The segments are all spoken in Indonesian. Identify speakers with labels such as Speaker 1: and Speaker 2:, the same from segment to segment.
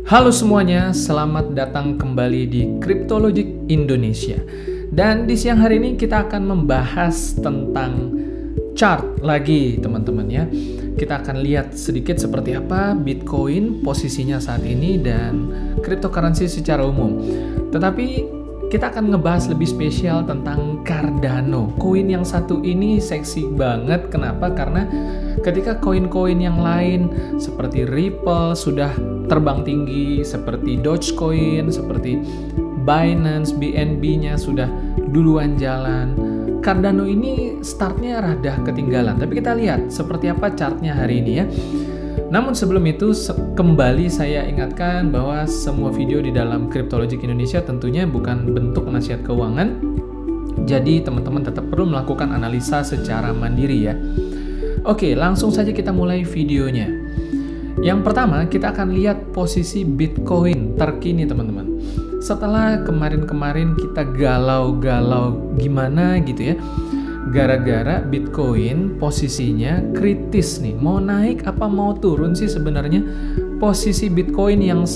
Speaker 1: Halo semuanya, selamat datang kembali di Cryptologic Indonesia. Dan di siang hari ini kita akan membahas tentang chart lagi teman-teman ya. Kita akan lihat sedikit seperti apa Bitcoin posisinya saat ini dan cryptocurrency secara umum. Tetapi kita akan ngebahas lebih spesial tentang Cardano. Koin yang satu ini seksi banget. Kenapa? Karena ketika koin-koin yang lain seperti Ripple sudah terbang tinggi, seperti Dogecoin, seperti Binance, BNB-nya sudah duluan jalan, Cardano ini startnya rada ketinggalan. Tapi kita lihat seperti apa chartnya hari ini ya. Namun sebelum itu, kembali saya ingatkan bahwa semua video di dalam Cryptologic Indonesia tentunya bukan bentuk nasihat keuangan. Jadi teman-teman tetap perlu melakukan analisa secara mandiri ya. Oke, langsung saja kita mulai videonya. Yang pertama, kita akan lihat posisi Bitcoin terkini teman-teman. Setelah kemarin-kemarin kita galau-galau gimana gitu ya, gara-gara Bitcoin posisinya kritis nih, mau naik apa mau turun sih sebenarnya. Posisi Bitcoin yang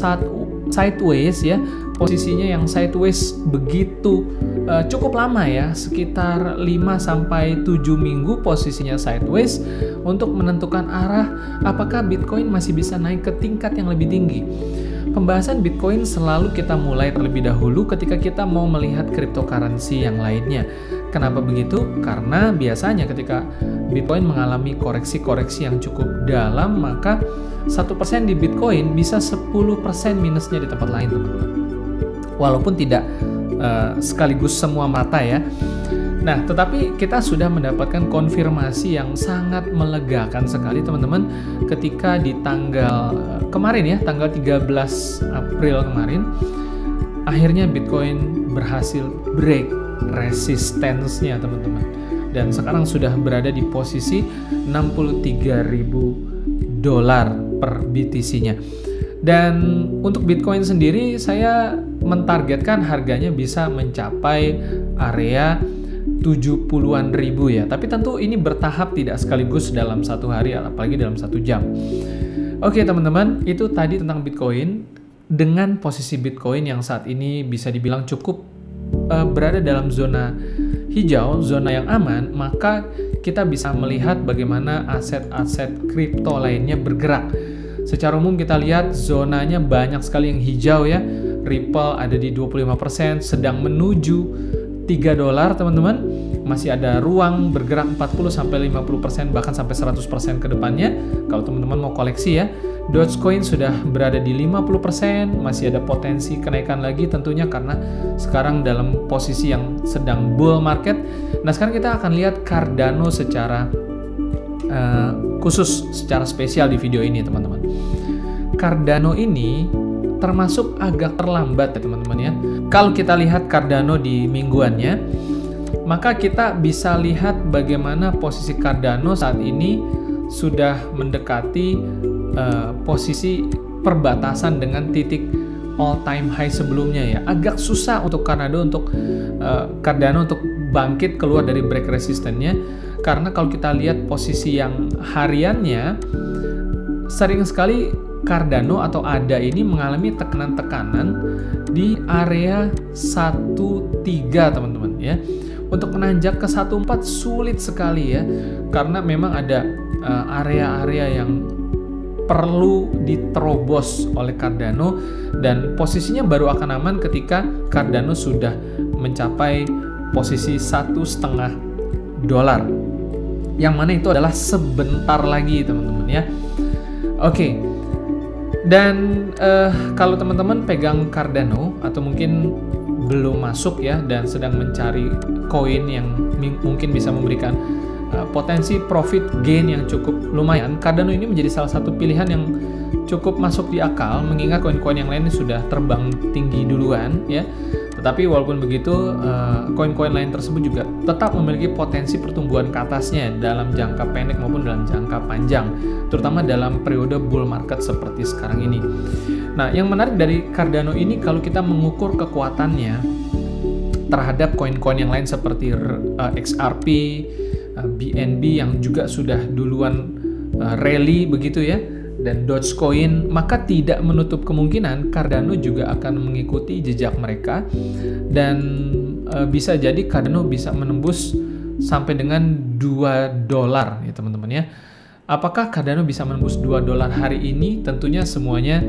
Speaker 1: sideways ya, posisinya yang sideways begitu cukup lama ya, sekitar 5-7 minggu posisinya sideways untuk menentukan arah apakah Bitcoin masih bisa naik ke tingkat yang lebih tinggi. Pembahasan Bitcoin selalu kita mulai terlebih dahulu ketika kita mau melihat cryptocurrency yang lainnya. Kenapa begitu? Karena biasanya ketika Bitcoin mengalami koreksi-koreksi yang cukup dalam, maka 1% di Bitcoin bisa 10% minusnya di tempat lain teman-teman. Walaupun tidak sekaligus semua mata ya. Nah, tetapi kita sudah mendapatkan konfirmasi yang sangat melegakan sekali teman-teman ketika di tanggal kemarin ya, tanggal 13 April kemarin, akhirnya Bitcoin berhasil break resistance-nya teman-teman. Dan sekarang sudah berada di posisi $63.000 per BTC-nya. Dan untuk Bitcoin sendiri saya mentargetkan harganya bisa mencapai area 70-an ribu ya. Tapi tentu ini bertahap, tidak sekaligus dalam satu hari, apalagi dalam 1 jam. Oke teman-teman, itu tadi tentang Bitcoin. Dengan posisi Bitcoin yang saat ini bisa dibilang cukup berada dalam zona hijau, zona yang aman, maka kita bisa melihat bagaimana aset-aset kripto lainnya bergerak. Secara umum kita lihat zonanya banyak sekali yang hijau ya. Ripple ada di 25%, sedang menuju $3 teman-teman. Masih ada ruang bergerak 40-50%, bahkan sampai 100% ke depannya kalau teman-teman mau koleksi ya. Dogecoin sudah berada di 50%, masih ada potensi kenaikan lagi tentunya karena sekarang dalam posisi yang sedang bull market. Nah, sekarang kita akan lihat Cardano secara khusus, secara spesial di video ini teman-teman. Cardano ini termasuk agak terlambat ya teman-teman ya. Kalau kita lihat Cardano di mingguannya, maka kita bisa lihat bagaimana posisi Cardano saat ini sudah mendekati posisi perbatasan dengan titik all time high sebelumnya ya. Agak susah untuk Cardano untuk bangkit keluar dari break resistance-nya, karena kalau kita lihat posisi yang hariannya, sering sekali Cardano atau ADA ini mengalami tekanan-tekanan di area 13 teman-teman ya. Untuk menanjak ke 14 sulit sekali ya, karena memang ada area-area yang perlu diterobos oleh Cardano, dan posisinya baru akan aman ketika Cardano sudah mencapai posisi $1,5, yang mana itu adalah sebentar lagi teman-teman ya. Oke. Dan kalau teman-teman pegang Cardano atau mungkin belum masuk ya dan sedang mencari koin yang mungkin bisa memberikan potensi profit gain yang cukup lumayan, Cardano ini menjadi salah satu pilihan yang cukup masuk di akal, mengingat koin-koin yang lain sudah terbang tinggi duluan ya. Tetapi walaupun begitu, koin-koin lain tersebut juga tetap memiliki potensi pertumbuhan ke atasnya dalam jangka pendek maupun dalam jangka panjang, terutama dalam periode bull market seperti sekarang ini. Nah, yang menarik dari Cardano ini, kalau kita mengukur kekuatannya terhadap koin-koin yang lain seperti XRP, BNB yang juga sudah duluan rally begitu ya, dan Dogecoin, maka tidak menutup kemungkinan Cardano juga akan mengikuti jejak mereka, dan bisa jadi Cardano bisa menembus sampai dengan $2 ya teman-teman ya. Apakah Cardano bisa menembus $2 hari ini? Tentunya semuanya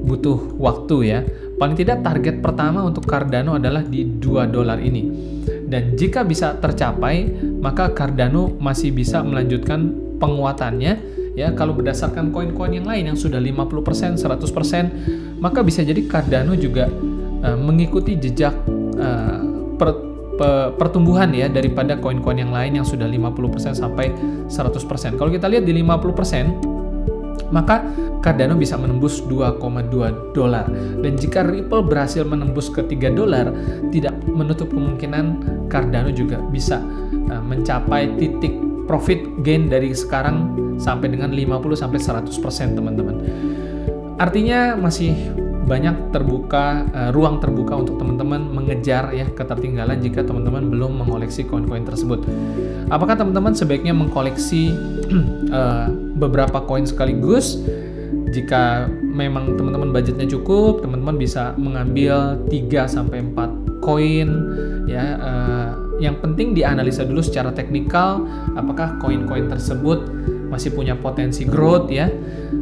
Speaker 1: butuh waktu ya. Paling tidak target pertama untuk Cardano adalah di $2 ini. Dan jika bisa tercapai, maka Cardano masih bisa melanjutkan penguatannya ya. Kalau berdasarkan koin-koin yang lain yang sudah 50%, 100%, maka bisa jadi Cardano juga mengikuti jejak pertumbuhan ya daripada koin-koin yang lain yang sudah 50% sampai 100%. Kalau kita lihat di 50%, maka Cardano bisa menembus $2,2. Dan jika Ripple berhasil menembus ke $3, tidak menutup kemungkinan Cardano juga bisa mencapai titik profit gain dari sekarang sampai dengan 50-100% teman-teman. Artinya masih banyak ruang terbuka untuk teman-teman mengejar ya ketertinggalan jika teman-teman belum mengoleksi koin-koin tersebut. Apakah teman-teman sebaiknya mengkoleksi beberapa koin sekaligus? Jika memang teman-teman budgetnya cukup, teman-teman bisa mengambil 3-4 koin ya. Yang penting dianalisa dulu secara teknikal apakah koin-koin tersebut masih punya potensi growth ya,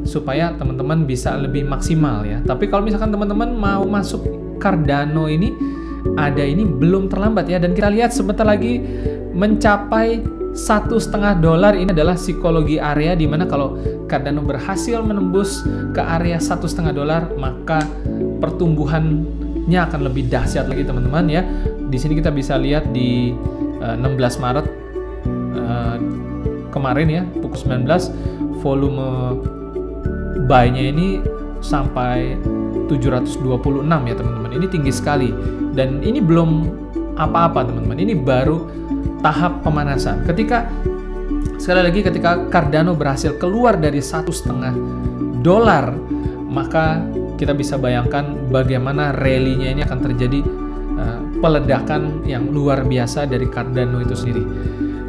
Speaker 1: supaya teman-teman bisa lebih maksimal ya. Tapi kalau misalkan teman-teman mau masuk Cardano ini, belum terlambat ya. Dan kita lihat sebentar lagi mencapai $1,5. Ini adalah psikologi area di mana kalau Cardano berhasil menembus ke area $1,5, maka pertumbuhannya akan lebih dahsyat lagi teman-teman ya. Di sini kita bisa lihat di 16 Maret kemarin ya, pukul 19, volume buy-nya ini sampai 726 ya teman-teman. Ini tinggi sekali, dan ini belum apa-apa teman-teman. Ini baru tahap pemanasan. Sekali lagi ketika Cardano berhasil keluar dari $1,5, maka kita bisa bayangkan bagaimana rally-nya ini akan terjadi peledakan yang luar biasa dari Cardano itu sendiri.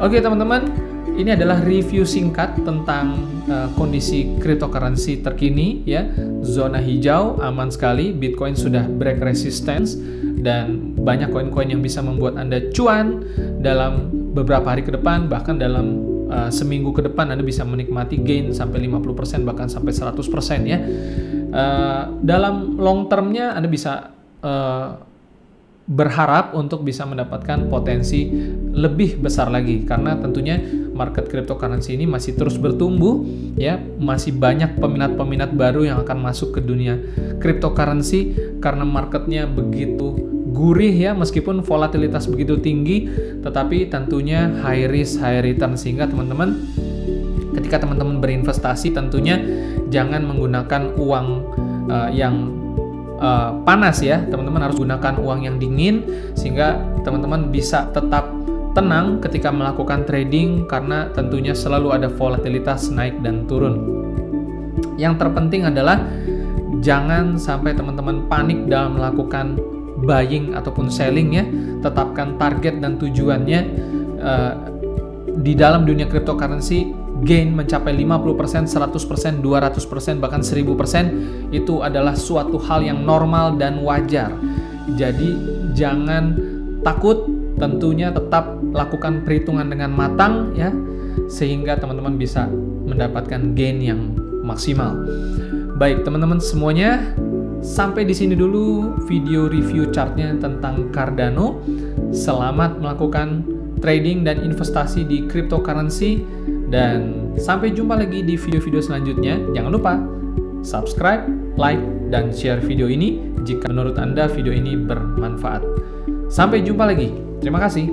Speaker 1: Oke teman-teman, ini adalah review singkat tentang kondisi cryptocurrency terkini ya. Zona hijau aman sekali, Bitcoin sudah break resistance, dan banyak koin-koin yang bisa membuat Anda cuan dalam beberapa hari ke depan, bahkan dalam seminggu ke depan Anda bisa menikmati gain sampai 50%, bahkan sampai 100% ya. Dalam long termnya Anda bisa berharap untuk bisa mendapatkan potensi lebih besar lagi, karena tentunya market cryptocurrency ini masih terus bertumbuh ya, masih banyak peminat-peminat baru yang akan masuk ke dunia cryptocurrency karena marketnya begitu gurih ya. Meskipun volatilitas begitu tinggi, tetapi tentunya high risk high return, sehingga teman-teman ketika teman-teman berinvestasi tentunya jangan menggunakan uang yang panas ya. Teman-teman harus gunakan uang yang dingin sehingga teman-teman bisa tetap tenang ketika melakukan trading, karena tentunya selalu ada volatilitas naik dan turun. Yang terpenting adalah jangan sampai teman-teman panik dalam melakukan buying ataupun selling ya. Tetapkan target dan tujuannya. Di dalam dunia cryptocurrency, gain mencapai 50%, 100%, 200%, bahkan 1000% itu adalah suatu hal yang normal dan wajar. Jadi jangan takut, tentunya tetap lakukan perhitungan dengan matang ya, sehingga teman-teman bisa mendapatkan gain yang maksimal. Baik teman-teman semuanya, sampai di sini dulu video review chartnya tentang Cardano. Selamat melakukan trading dan investasi di cryptocurrency, dan sampai jumpa lagi di video-video selanjutnya. Jangan lupa subscribe, like, dan share video ini jika menurut Anda video ini bermanfaat. Sampai jumpa lagi. Terima kasih.